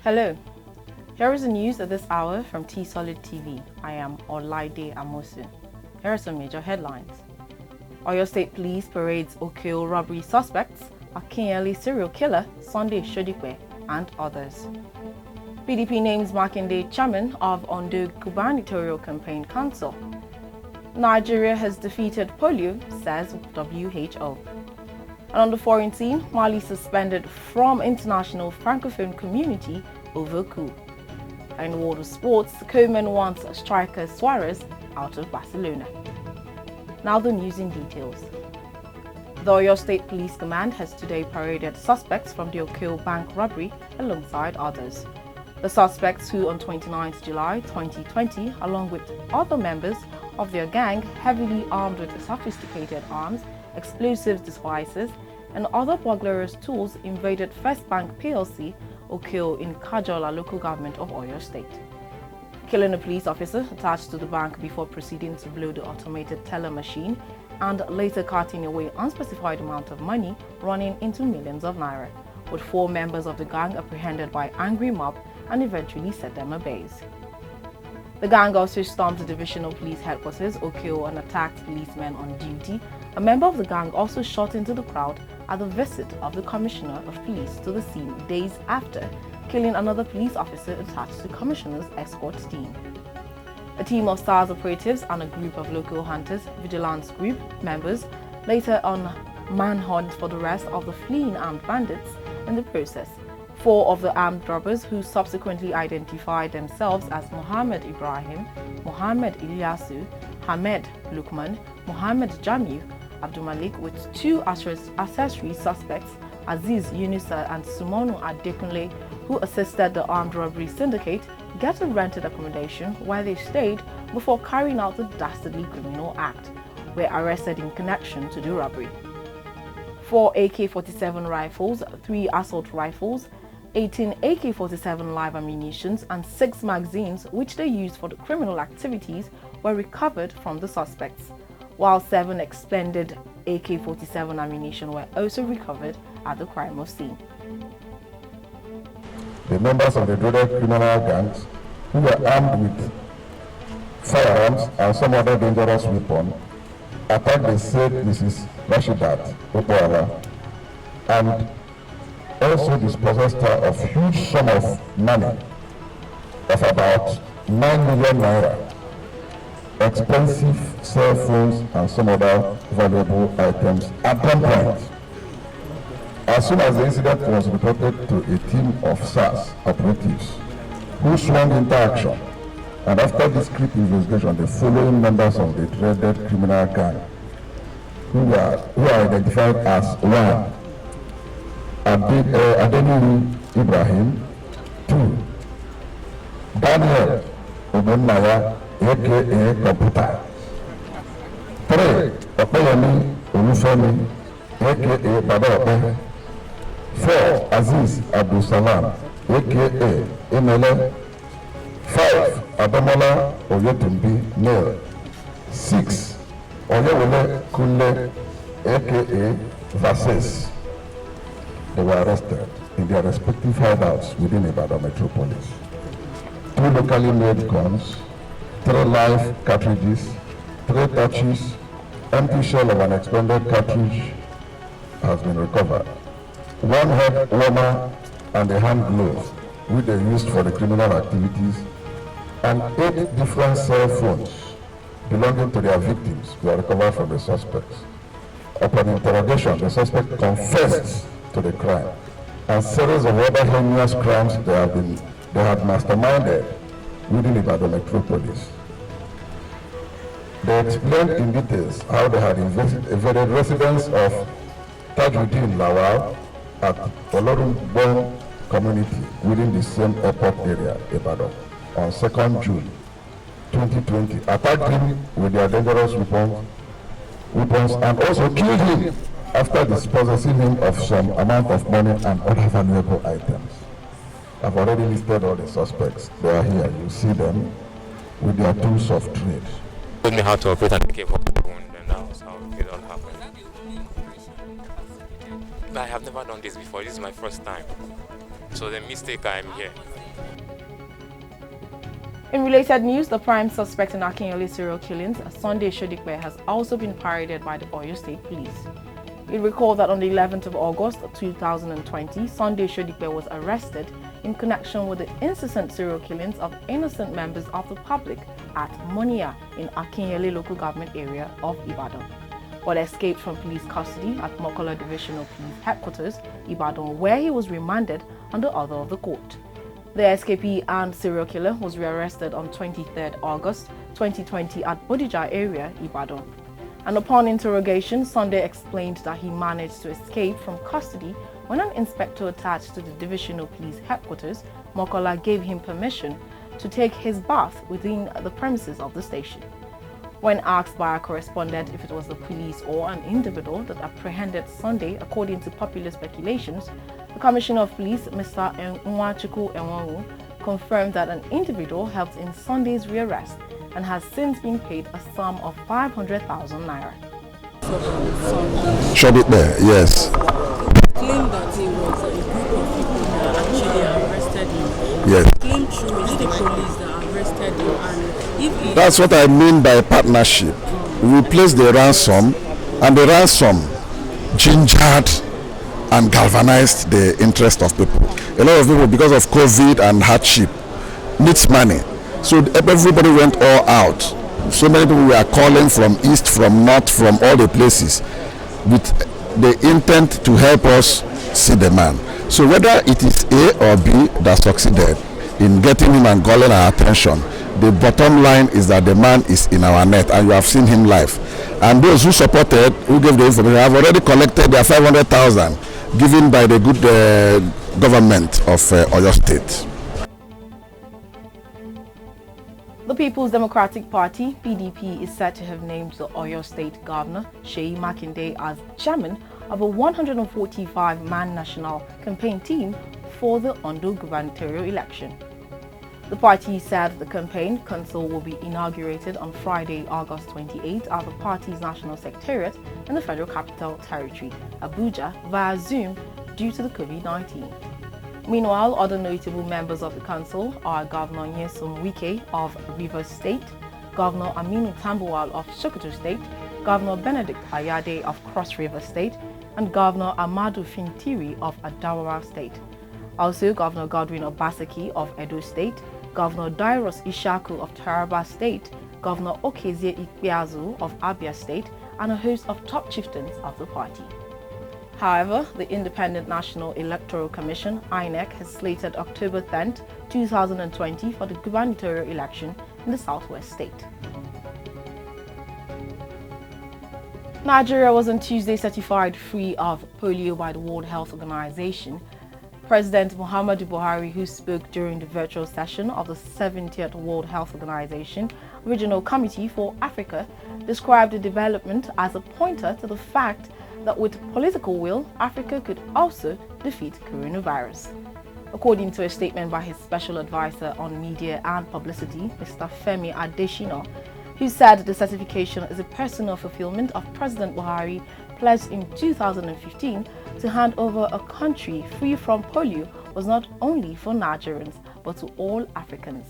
Hello, here is the news at this hour from Tstv. I am Olaide Amosu. Here are some major headlines. Oyo State Police parades OKEHO robbery suspects, Akinyele serial killer, Sunday SHODIPE, and others. PDP names MAKINDE chairman of ONDO Gubernatorial Campaign Council. Nigeria has defeated polio, says WHO. And on the foreign scene, Mali suspended from international Francophone community over COUP. In the world of sports, KOEMAN wants striker Suarez out of Barcelona. Now the news in details. The Oyo State Police Command has today paraded suspects from the OKEHO bank robbery alongside others. The suspects, who on 29 July 2020, along with other members of their gang, heavily armed with sophisticated arms, explosive devices, and other burglarious tools, invaded First Bank PLC, OKEHO, in Kajola local government of Oyo State, killing a police officer attached to the bank before proceeding to blow the automated teller machine and later carting away unspecified amount of money running into millions of naira, with 4 members of the gang apprehended by angry mob and eventually set them ablaze. The gang also stormed the divisional police headquarters, OKEHO, and attacked policemen on duty. A member of the gang also shot into the crowd at the visit of the Commissioner of Police to the scene days after, killing another police officer attached to the Commissioner's escort team. A team of SARS operatives and a group of local hunters, vigilance group members, later on manhunt for the rest of the fleeing armed bandits in the process. 4 of the armed robbers, who subsequently identified themselves as Mohammed Ibrahim, Mohammed Ilyasu, Hamed Lukman, Mohammed Jamiu, Abdulmalik, with 2 accessory suspects, Aziz Yunusa and Sumonu Adekunle, who assisted the armed robbery syndicate, get a rented accommodation where they stayed before carrying out the dastardly criminal act, were arrested in connection to the robbery. 4 AK-47 rifles, 3 assault rifles, 18 AK-47 live ammunition, and 6 magazines, which they used for the criminal activities, were recovered from the suspects, while 7 expended AK-47 ammunition were also recovered at the crime scene. The members of the dreaded criminal gangs, who were armed with firearms and some other dangerous weapons, attacked the said Mrs. Rashidat Opoala and also dispossessed her of huge sum of money of about 9 million naira, expensive cell phones and some other valuable items at gunpoint. As soon as the incident was reported to a team of SARS operatives, who swung into action, and after discreet investigation, the following members of the dreaded criminal gang, who are identified as 1. Adeniyi Ibrahim, 2. Daniel Ogunmaya, aka Computer, 3. Opeyemi Olufemi, aka Baba Ope, 4. Aziz Abdulsalam, aka Emele, 5. Abamola Oyetumbi Neil, 6. Oyewole Kunle, aka Verses. They were arrested in their respective hideouts within Ibadan metropolis. 2 locally made guns, 3 live cartridges, 3 touches, empty shell of an expended cartridge has been recovered. 1 head warmer and a hand glove, which they used for the criminal activities, and 8 different cell phones belonging to their victims were recovered from the suspects. Upon interrogation, the suspect confessed to the crime and series of other heinous crimes they had masterminded within Ibadan metropolis. They explained in details how they had invaded residence of Tajuddin Lawal at Olorugbon community within the same airport area, Ibadan, on 2nd June 2020, attacked him with their dangerous weapons and also killed him after dispossessing him of some amount of money and other valuable items. I've already listed all the suspects. They are here. You see them with their tools of trade. Told me how to operate an AK-47, and that's how it all happened. I have never done this before. This is my first time. So the mistake, I'm here. In related news, the prime suspect in Akinyele serial killings, Sunday SHODIPE, has also been paraded by the Oyo State Police. It recalled that on the 11th of August 2020, Sunday SHODIPE was arrested in connection with the incessant serial killings of innocent members of the public at Monia in Akinyele local government area of Ibadan, but escaped from police custody at Mokola Divisional Police Headquarters, Ibadan, where he was remanded under order of the court. The escapee and serial killer was rearrested on 23rd August 2020 at Bodija area, Ibadan. And upon interrogation, Sunday explained that he managed to escape from custody when an inspector attached to the Divisional Police Headquarters, Mokola, gave him permission to take his bath within the premises of the station. When asked by a correspondent if it was the police or an individual that apprehended Sunday, according to popular speculations, the Commissioner of Police, Mr. Nwachukwu Enwonwu, confirmed that an individual helped in Sunday's rearrest and has since been paid a sum of 500,000 naira. SHODIPE, yes. Claim that it was a group of people that actually arrested him. Yes. Claim true, is it the police that arrested him? And if it That's what I mean by partnership. We placed the ransom, and the ransom gingered and galvanized the interest of people. A lot of people, because of COVID and hardship, needs money. So everybody went all out. So many people were calling from east, from north, from all the places with the intent to help us see the man. So whether it is A or B that succeeded in getting him and calling our attention, the bottom line is that the man is in our net and you have seen him live. And those who supported, who gave the information, have already collected their 500,000 given by the good government of Oyo State. The People's Democratic Party, PDP, is said to have named the Oyo State Governor, MAKINDE, as chairman of a 145-man national campaign team for the ONDO gubernatorial election. The party said the campaign council will be inaugurated on Friday, August 28 at the party's national secretariat in the Federal Capital Territory, Abuja, via Zoom due to the COVID-19. Meanwhile, other notable members of the council are Governor Nyesom Wike of Rivers State, Governor Aminu Tambuwal of Sokoto State, Governor Benedict Ayade of Cross River State, and Governor Amadu Fintiri of Adamawa State. Also, Governor Godwin Obaseki of Edo State, Governor Dairos Ishaku of Taraba State, Governor Okezie Ikpeazu of Abia State, and a host of top chieftains of the party. However, the Independent National Electoral Commission, INEC, has slated October 10, 2020 for the gubernatorial election in the southwest state. Nigeria was on Tuesday certified free of polio by the World Health Organization. President Muhammadu Buhari, who spoke during the virtual session of the 70th World Health Organization Regional Committee for Africa, described the development as a pointer to the fact that with political will, Africa could also defeat coronavirus. According to a statement by his special advisor on media and publicity, Mr. Femi Adesina, who said the certification is a personal fulfillment of President Buhari pledged in 2015 to hand over a country free from polio, was not only for Nigerians but to all Africans.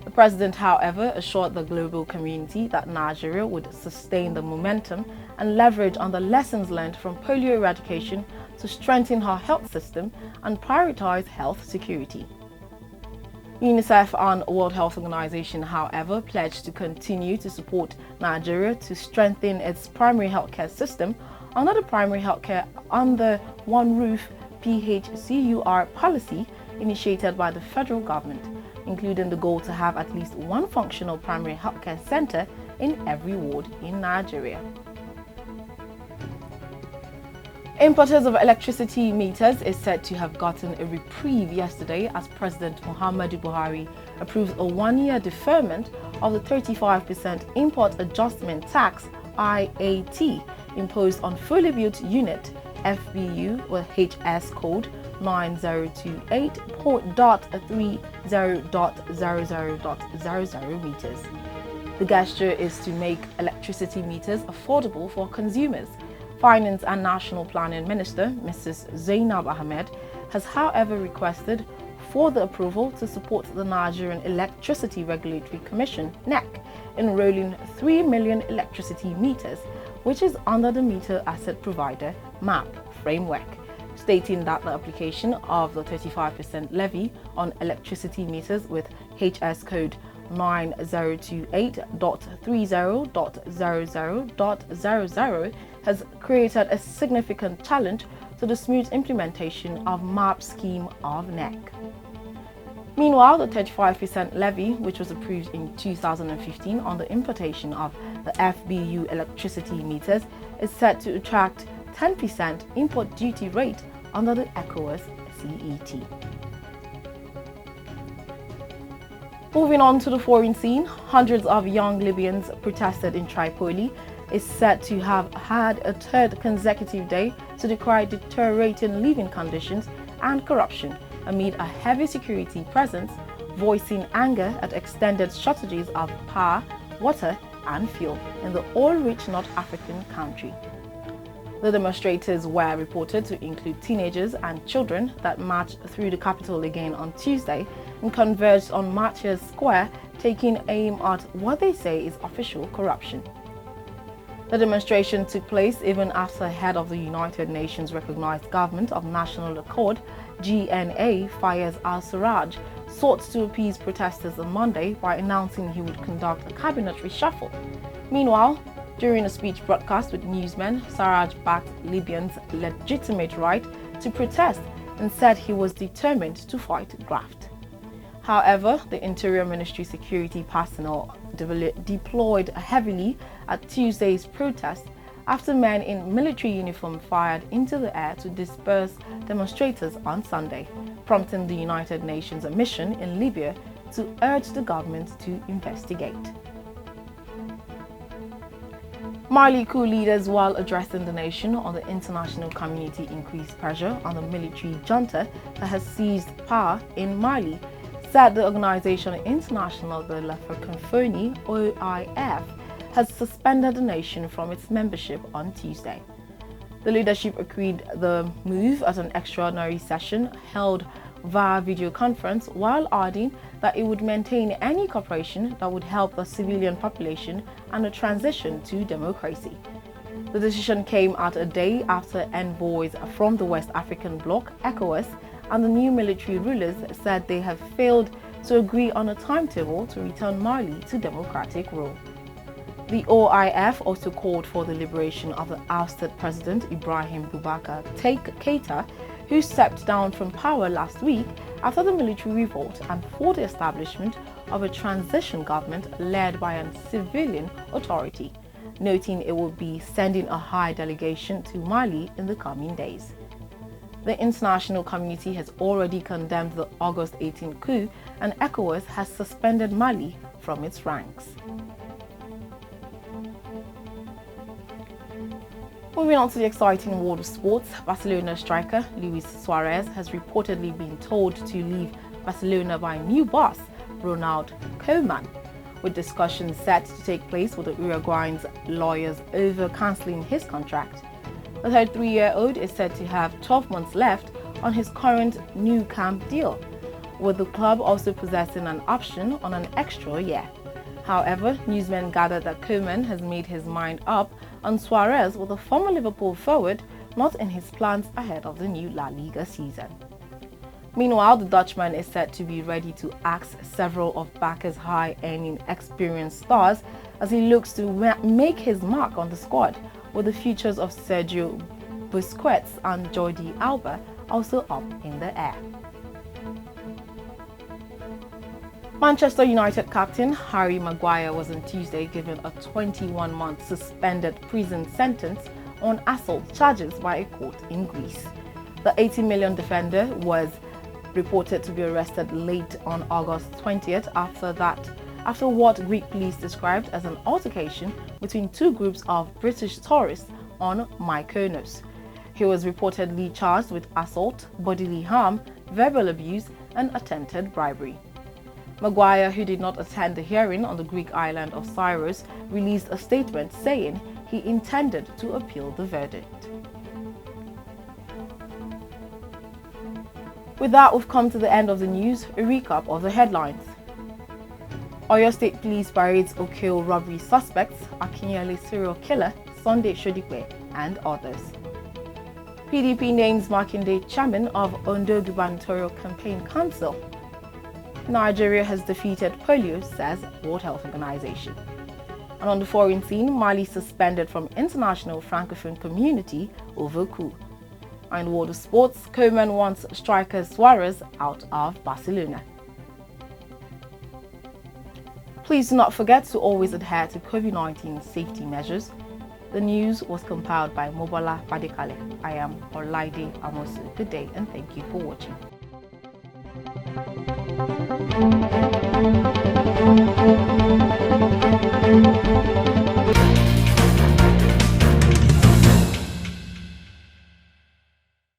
The president, however, assured the global community that Nigeria would sustain the momentum and leverage on the lessons learned from polio eradication to strengthen her health system and prioritize health security. UNICEF and World Health Organization, however, pledged to continue to support Nigeria to strengthen its primary healthcare system under the primary healthcare under one roof PHCUR policy initiated by the federal government, including the goal to have at least one functional primary healthcare center in every ward in Nigeria. Importers of electricity meters is said to have gotten a reprieve yesterday as President Muhammadu Buhari approved a one-year deferment of the 35% import adjustment tax IAT imposed on fully built unit FBU with HS code 9028.30.00.00 meters. The gesture is to make electricity meters affordable for consumers. Finance and National Planning Minister Mrs. Zainab Ahmed has, however, requested for the approval to support the Nigerian Electricity Regulatory Commission, NEC, enrolling 3 million electricity meters, which is under the Meter Asset Provider MAP framework, stating that the application of the 35% levy on electricity meters with HS code 9028.30.00.00 has created a significant challenge to the smooth implementation of MAP scheme of NEC. Meanwhile, the 35% levy, which was approved in 2015 on the importation of the FBU electricity meters, is set to attract 10% import duty rate under the ECOWAS CET. Moving on to the foreign scene, hundreds of young Libyans protested in Tripoli is said to have had a third consecutive day to decry deteriorating living conditions and corruption amid a heavy security presence, voicing anger at extended shortages of power, water and fuel in the oil-rich North African country. The demonstrators were reported to include teenagers and children that marched through the capital again on Tuesday and converged on Martyrs Square, taking aim at what they say is official corruption. The demonstration took place even after head of the United Nations recognized Government of National Accord, GNA, Fayez al-Sarraj, sought to appease protesters on Monday by announcing he would conduct a cabinet reshuffle. Meanwhile, during a speech broadcast with newsmen, Sarraj backed Libyans' legitimate right to protest and said he was determined to fight graft. However, the Interior Ministry security personnel deployed heavily at Tuesday's protest after men in military uniform fired into the air to disperse demonstrators on Sunday, prompting the United Nations mission in Libya to urge the government to investigate. Mali coup leaders, while addressing the nation on the international community, increased pressure on the military junta that has seized power in Mali, said the Organisation International de la Francophonie, OIF, has suspended the nation from its membership on Tuesday. The leadership agreed the move at an extraordinary session held via video conference, while adding that it would maintain any cooperation that would help the civilian population and the transition to democracy. The decision came at a day after envoys from the West African bloc, ECOWAS, and the new military rulers said they have failed to agree on a timetable to return Mali to democratic rule. The OIF also called for the liberation of the ousted President Ibrahim Boubacar Keita, who stepped down from power last week after the military revolt, and for the establishment of a transition government led by a civilian authority, noting it will be sending a high delegation to Mali in the coming days. The international community has already condemned the August 18 coup, and ECOWAS has suspended Mali from its ranks. Moving on to the exciting world of sports, Barcelona striker Luis Suarez has reportedly been told to leave Barcelona by new boss Ronald Koeman, with discussions set to take place with the Uruguayan's lawyers over cancelling his contract. The 33-year-old is said to have 12 months left on his current Nou Camp deal, with the club also possessing an option on an extra year. However, newsmen gathered that Koeman has made his mind up on Suarez, with the former Liverpool forward not in his plans ahead of the new La Liga season. Meanwhile, the Dutchman is said to be ready to axe several of Barca's high-earning experienced stars as he looks to make his mark on the squad, with the futures of Sergio Busquets and Jordi Alba also up in the air. Manchester United captain Harry Maguire was on Tuesday given a 21-month suspended prison sentence on assault charges by a court in Greece. The 80 million defender was reported to be arrested late on August 20th after what Greek police described as an altercation between two groups of British tourists on Mykonos. He was reportedly charged with assault, bodily harm, verbal abuse and attempted bribery. Maguire, who did not attend the hearing on the Greek island of Suarez, released a statement saying he intended to appeal the verdict. With that, we've come to the end of the news. A recap of the headlines. Oyo State Police parades OKEHO robbery suspects, Akinyele serial killer, Sunday SHODIPE, and others. PDP names Makinde chairman of ONDO Gubernatorial Campaign Council. Nigeria has defeated polio, says World Health Organization. And on the foreign scene, Mali suspended from international francophone community over COUP. And in the world of sports, KOEMAN wants striker Suarez out of Barcelona. Please do not forget to always adhere to COVID-19 safety measures. The news was compiled by Mobola Badekale. I am Olaide Amosu. Good day and thank you for watching.